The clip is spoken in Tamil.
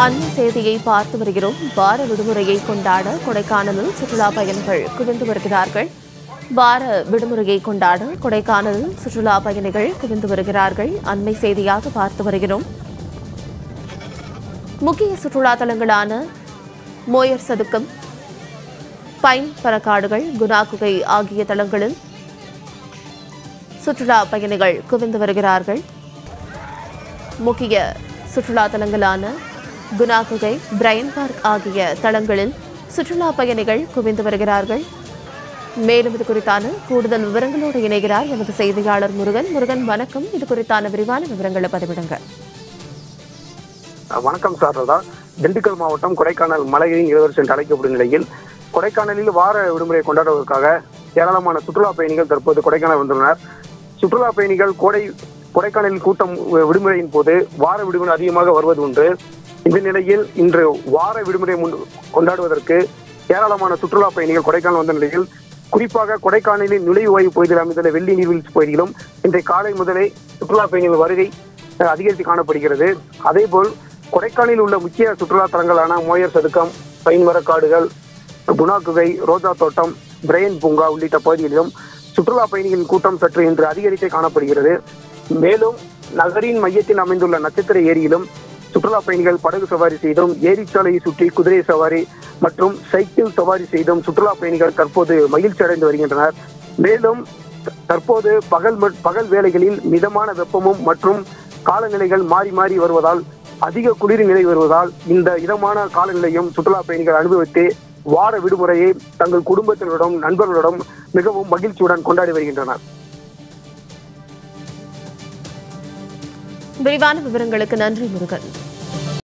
அண்மை செய்தியை பார்த்து வருகிறோம். வார விடுமுறையை கொண்டாட கொடைக்கானலில் சுற்றுலா பயணிகள் குவிந்து வருகிறார்கள். வார விடுமுறையை கொண்டாட கொடைக்கானலில் சுற்றுலா பயணிகள் குவிந்து வருகிறார்கள். அண்மை செய்தியாக பார்த்து வருகிறோம். முக்கிய சுற்றுலா தலங்களான மோயர் சதுக்கம், பைன் பறக்காடுகள், குணா குகை ஆகிய தலங்களில் சுற்றுலா பயணிகள் குவிந்து வருகிறார்கள். முக்கிய சுற்றுலா தலங்களான குணா குகை, பிரையன் பார்க் ஆகிய தளங்களில் சுற்றுலா பயணிகள் குவிந்து வருகிறார்கள். மேலும் இது குறித்தான கூடுதல் விவரங்களோடு இணைகிறார் எமது செய்தியாளர் முருகன். முருகன், வணக்கம். இது குறித்தான விரிவான விவரங்களை பதிவிடுங்க. வணக்கம் சாரதா. திண்டுக்கல் மாவட்டம் கொடைக்கானல் மலையின் இளவரசி என்று அழைக்கப்படும் நிலையில் கொடைக்கானலில் வார விடுமுறையை கொண்டாடுவதற்காக ஏராளமான சுற்றுலா பயணிகள் தற்போது கொடைக்கானல் வந்துள்ளனர். சுற்றுலா பயணிகள் கொடைக்கானலில் கூட்டம் விடுமுறையின் போது வார விடுமுறை அதிகமாக வருவது உண்டு. இந்த நிலையில் இன்று வார விடுமுறை கொண்டாடுவதற்கு ஏராளமான சுற்றுலா பயணிகள் கொடைக்கானல் வந்த நிலையில் குறிப்பாக கொடைக்கானலில் நுழைவு வாயு பகுதியில் அமைந்துள்ள வெள்ளி நீர்வீழ்ச்சி பகுதியிலும் இன்றைய காலை முதலே சுற்றுலா பயணிகள் வருகை அதிகரித்து காணப்படுகிறது. அதேபோல் கொடைக்கானலில் உள்ள முக்கிய சுற்றுலா தலங்களான மோயர் சதுக்கம், பைன் மரக்காடுகள், குணா குகை, ரோஜா தோட்டம், பிரையன் பூங்கா உள்ளிட்ட பகுதிகளிலும் சுற்றுலா பயணிகளின் கூட்டம் சற்று இன்று அதிகரித்தே காணப்படுகிறது. மேலும் நகரின் மையத்தில் அமைந்துள்ள நட்சத்திர ஏரியிலும் சுற்றுலா பயணிகள் படகு சவாரி செய்தும், ஏரிச்சாலையை சுற்றி குதிரை சவாரி மற்றும் சைக்கிள் சவாரி செய்தும் சுற்றுலா பயணிகள் தற்போது மகிழ்ச்சி அடைந்து வருகின்றனர். மேலும் தற்போது பகல் வேளைகளில் மிதமான வெப்பமும் மற்றும் காலநிலைகள் மாறி மாறி வருவதால், அதிக குளிர் நிலை வருவதால் இந்த இதமான காலநிலையும் சுற்றுலா பயணிகள் அனுபவித்து வார விடுமுறையை தங்கள் குடும்பத்தினருடன் நண்பர்களுடன் மிகவும் மகிழ்ச்சியுடன் கொண்டாடி வருகின்றனர். விரிவான விவரங்களுக்கு நன்றி முருகன்.